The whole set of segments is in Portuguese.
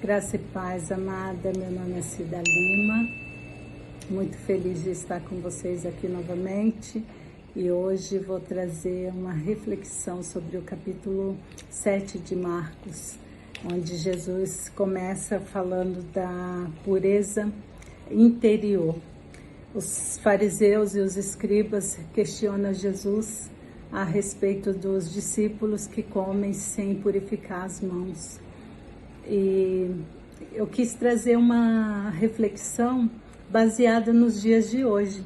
Graça e paz, amada. Meu nome é Cida Lima. Muito feliz de estar com vocês aqui novamente. E hoje vou trazer uma reflexão sobre o capítulo 7 de Marcos, onde Jesus começa falando da pureza interior. Os fariseus e os escribas questionam Jesus a respeito dos discípulos que comem sem purificar as mãos. E eu quis trazer uma reflexão baseada nos dias de hoje,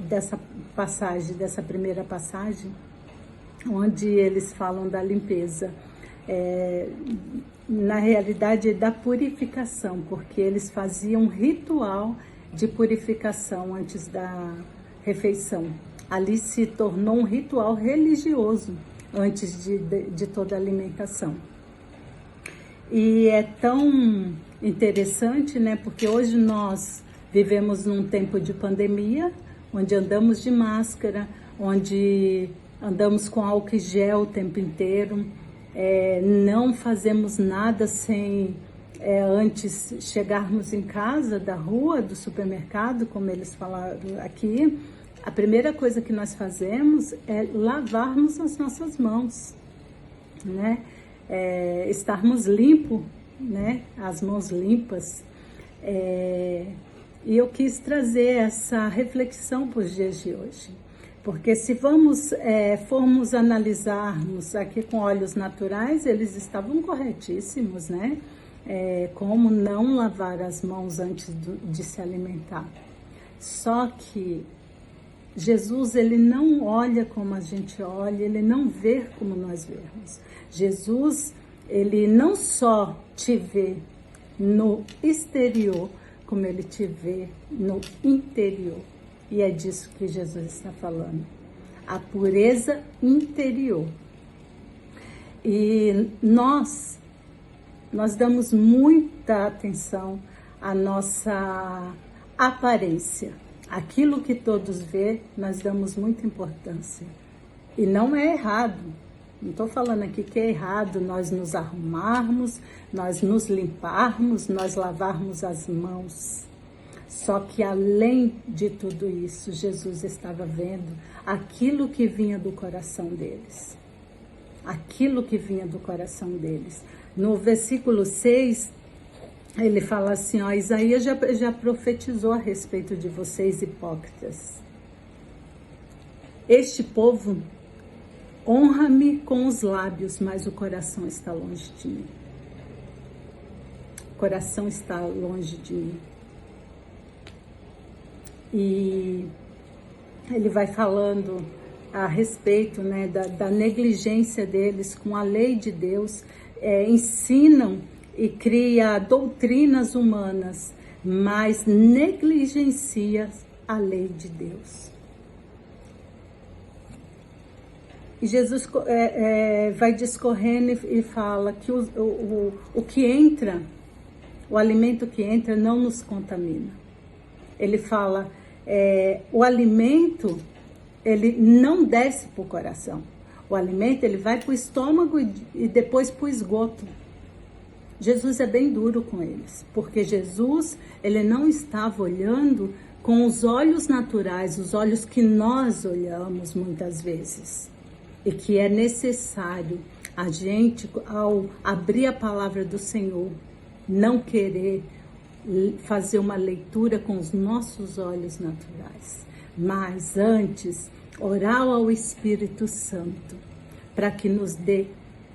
dessa primeira passagem, onde eles falam da limpeza. Na realidade, da purificação, porque eles faziam um ritual de purificação antes da refeição. Ali se tornou um ritual religioso antes de toda a alimentação. E é tão interessante, né? Porque hoje nós vivemos num tempo de pandemia, onde andamos de máscara, onde andamos com álcool em gel o tempo inteiro, não fazemos nada sem antes chegarmos em casa, da rua, do supermercado, como eles falaram aqui. A primeira coisa que nós fazemos é lavarmos as nossas mãos, né? Estarmos limpos, né? As mãos limpas. E eu quis trazer essa reflexão para os dias de hoje, porque se formos analisarmos aqui com olhos naturais, eles estavam corretíssimos, né? Como não lavar as mãos antes de se alimentar. Só que Jesus, ele não olha como a gente olha, ele não vê como nós vemos. Jesus, ele não só te vê no exterior, como ele te vê no interior. E é disso que Jesus está falando. A pureza interior. E nós damos muita atenção à nossa aparência. Aquilo que todos vê, nós damos muita importância. E não é errado. Não estou falando aqui que é errado nós nos arrumarmos, nós nos limparmos, nós lavarmos as mãos. Só que além de tudo isso, Jesus estava vendo aquilo que vinha do coração deles. Aquilo que vinha do coração deles. No versículo 6, ele fala assim, Isaías já profetizou a respeito de vocês, hipócritas. Este povo honra-me com os lábios, mas o coração está longe de mim. O coração está longe de mim. E ele vai falando a respeito, né, da negligência deles com a lei de Deus, ensinam e cria doutrinas humanas, mas negligencia a lei de Deus. E Jesus vai discorrendo e fala que o que entra, o alimento que entra não nos contamina. Ele fala, o alimento, ele não desce para o coração. O alimento, ele vai para o estômago e depois para o esgoto. Jesus é bem duro com eles, porque Jesus, ele não estava olhando com os olhos naturais, os olhos que nós olhamos muitas vezes. E que é necessário a gente, ao abrir a palavra do Senhor, não querer fazer uma leitura com os nossos olhos naturais, mas antes orar ao Espírito Santo para que nos dê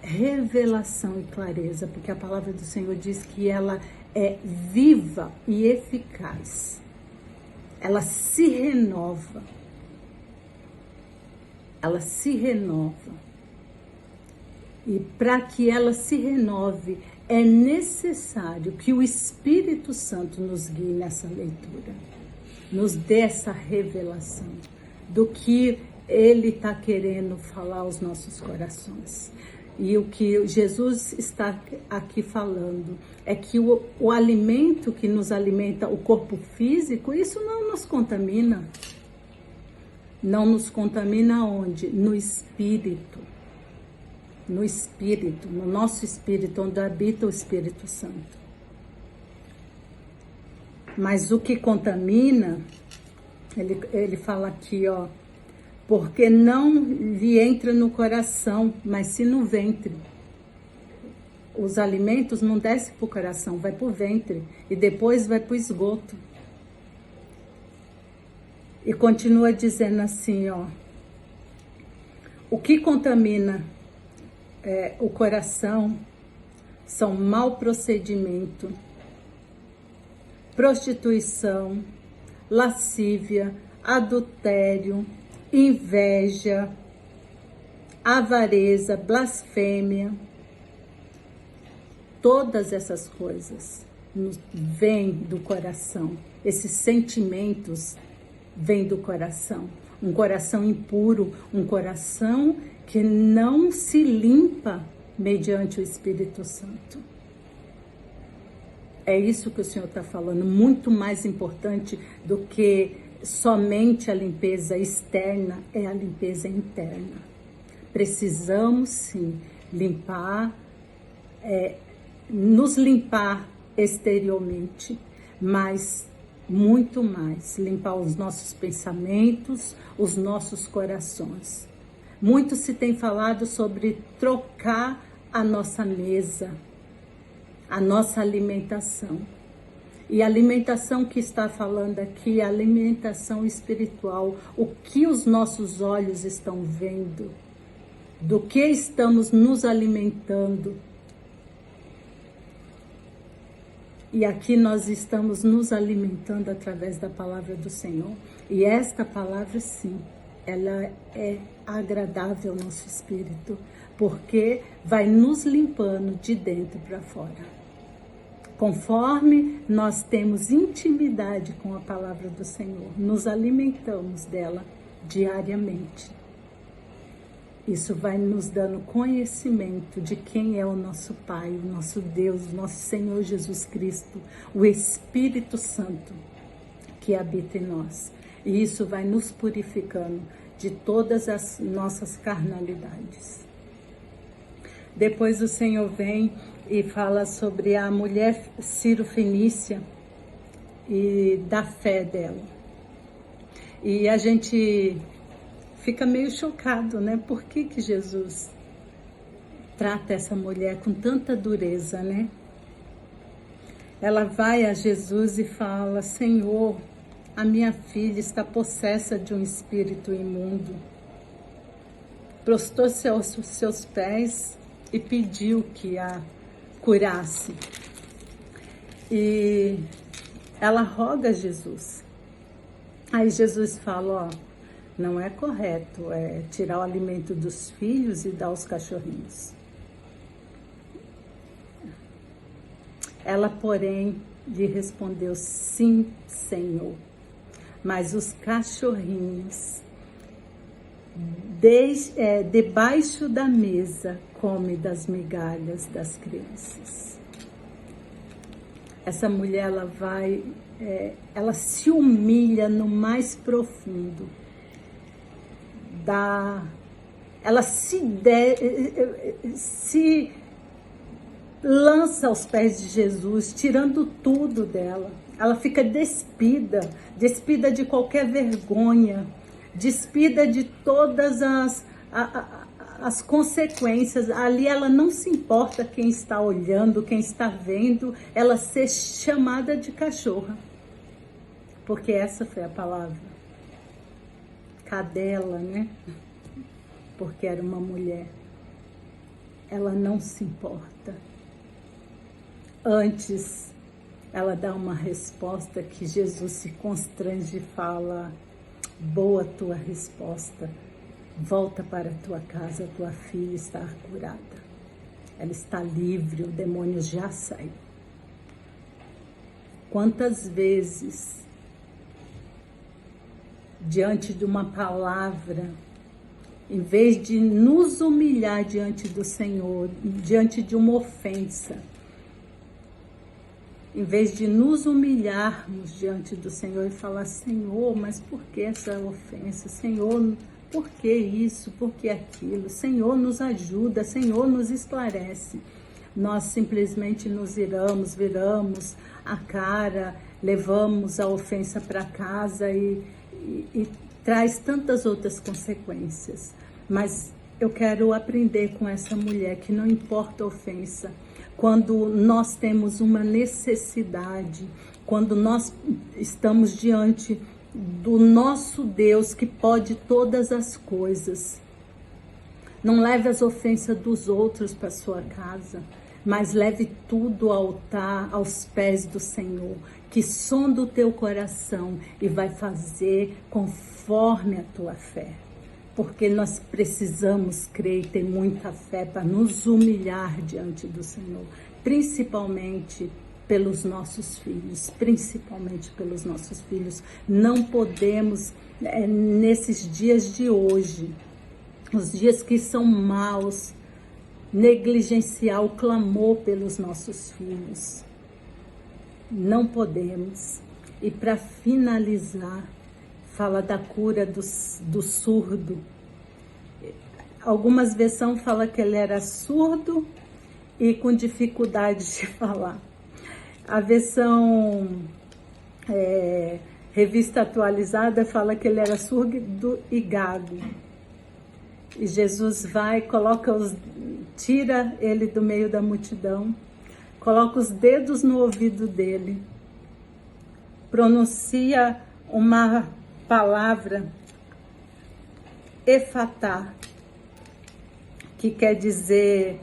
revelação e clareza, porque a palavra do Senhor diz que ela é viva e eficaz. Ela se renova. Ela se renova. E para que ela se renove, é necessário que o Espírito Santo nos guie nessa leitura, nos dê essa revelação do que Ele está querendo falar aos nossos corações. E o que Jesus está aqui falando é que o alimento que nos alimenta, o corpo físico, isso não nos contamina. Não nos contamina onde? No espírito. No espírito, no nosso espírito, onde habita o Espírito Santo. Mas o que contamina, ele fala aqui, ó, porque não lhe entra no coração, mas sim no ventre. Os alimentos não descem para o coração, vai para o ventre e depois vai para o esgoto. E continua dizendo assim, ó, o que contamina o coração são mau procedimento, prostituição, lascívia, adultério, inveja, avareza, blasfêmia. Todas essas coisas vêm do coração. Esses sentimentos vêm do coração. Um coração impuro, um coração que não se limpa mediante o Espírito Santo. É isso que o Senhor está falando, muito mais importante do que somente a limpeza externa, é a limpeza interna. Precisamos sim limpar, nos limpar exteriormente, mas muito mais, limpar os nossos pensamentos, os nossos corações. Muito se tem falado sobre trocar a nossa mesa, a nossa alimentação. E a alimentação que está falando aqui é a alimentação espiritual. O que os nossos olhos estão vendo? Do que estamos nos alimentando? E aqui nós estamos nos alimentando através da palavra do Senhor. E esta palavra, sim, ela é agradável ao nosso espírito, porque vai nos limpando de dentro para fora. Conforme nós temos intimidade com a palavra do Senhor, nos alimentamos dela diariamente. Isso vai nos dando conhecimento de quem é o nosso Pai, o nosso Deus, o nosso Senhor Jesus Cristo, o Espírito Santo que habita em nós. E isso vai nos purificando de todas as nossas carnalidades. Depois o Senhor vem e fala sobre a mulher Ciro-fenícia e da fé dela. E a gente fica meio chocado, né? Por que Jesus trata essa mulher com tanta dureza, né? Ela vai a Jesus e fala: Senhor, a minha filha está possessa de um espírito imundo. Prostou-se aos seus pés e pediu que a curasse. E ela roga a Jesus. Aí Jesus fala, ó, não é correto tirar o alimento dos filhos e dar aos cachorrinhos. Ela, porém, lhe respondeu, sim, Senhor, mas os cachorrinhos debaixo da mesa come das migalhas das crianças. Essa mulher, ela se humilha no mais profundo. Ela se lança aos pés de Jesus, tirando tudo dela. Ela fica despida de qualquer vergonha, despida de todas as consequências. Ali ela não se importa quem está olhando, quem está vendo, ela ser chamada de cachorra. Porque essa foi a palavra. Cadela, né? Porque era uma mulher. Ela não se importa. Antes, ela dá uma resposta que Jesus se constrange e fala, boa tua resposta, volta para a tua casa, tua filha está curada. Ela está livre, o demônio já saiu. Quantas vezes, diante de uma palavra, em vez de nos humilhar diante do Senhor, diante de uma ofensa, em vez de nos humilharmos diante do Senhor e falar, Senhor, mas por que essa ofensa? Senhor, por que isso? Por que aquilo? Senhor, nos ajuda, Senhor, nos esclarece. nós simplesmente nos iramos, viramos a cara, levamos a ofensa para casa e traz tantas outras consequências. Mas eu quero aprender com essa mulher que não importa a ofensa, quando nós temos uma necessidade, quando nós estamos diante do nosso Deus que pode todas as coisas. Não leve as ofensas dos outros para sua casa, mas leve tudo ao altar, aos pés do Senhor, que sonda o teu coração e vai fazer conforme a tua fé. Porque nós precisamos crer e ter muita fé para nos humilhar diante do Senhor, principalmente pelos nossos filhos, Não podemos, nesses dias de hoje, os dias que são maus, negligenciar o clamor pelos nossos filhos. Não podemos. E para finalizar, fala da cura do surdo. Algumas versões falam que ele era surdo e com dificuldade de falar. A versão Revista Atualizada fala que ele era surdo e gago. E Jesus vai, tira ele do meio da multidão, coloca os dedos no ouvido dele, pronuncia uma palavra, efatá, que quer dizer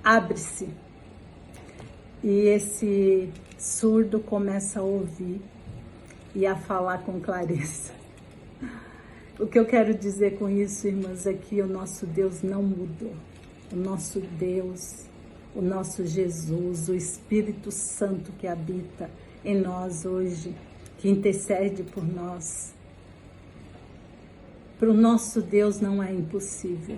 abre-se. E esse surdo começa a ouvir e a falar com clareza. O que eu quero dizer com isso, irmãs, é que o nosso Deus não mudou. O nosso Deus, o nosso Jesus, o Espírito Santo que habita em nós hoje, que intercede por nós. Para o nosso Deus não é impossível.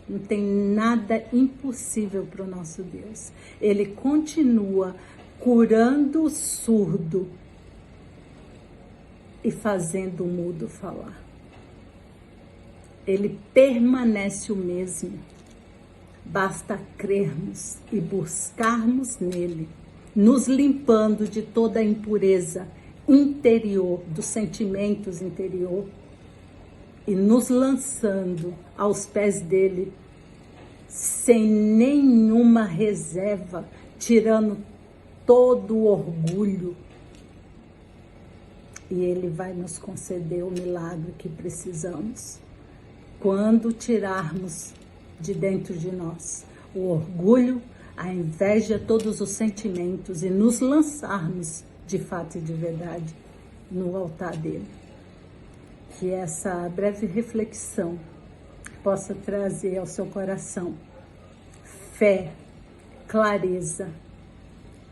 Não tem nada impossível para o nosso Deus. Ele continua curando o surdo e fazendo o mudo falar. Ele permanece o mesmo. Basta crermos e buscarmos nele, nos limpando de toda a impureza interior, dos sentimentos interior, e nos lançando aos pés dele, sem nenhuma reserva, tirando todo o orgulho. E ele vai nos conceder o milagre que precisamos. Quando tirarmos de dentro de nós o orgulho, a inveja, todos os sentimentos e nos lançarmos de fato e de verdade no altar dele. Que essa breve reflexão possa trazer ao seu coração fé, clareza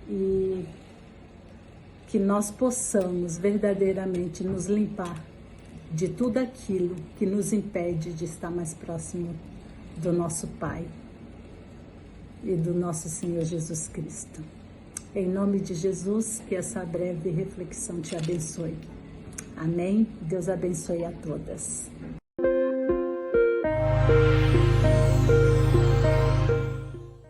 e que nós possamos verdadeiramente nos limpar de tudo aquilo que nos impede de estar mais próximo do nosso Pai e do nosso Senhor Jesus Cristo. Em nome de Jesus, que essa breve reflexão te abençoe. Amém? Deus abençoe a todas.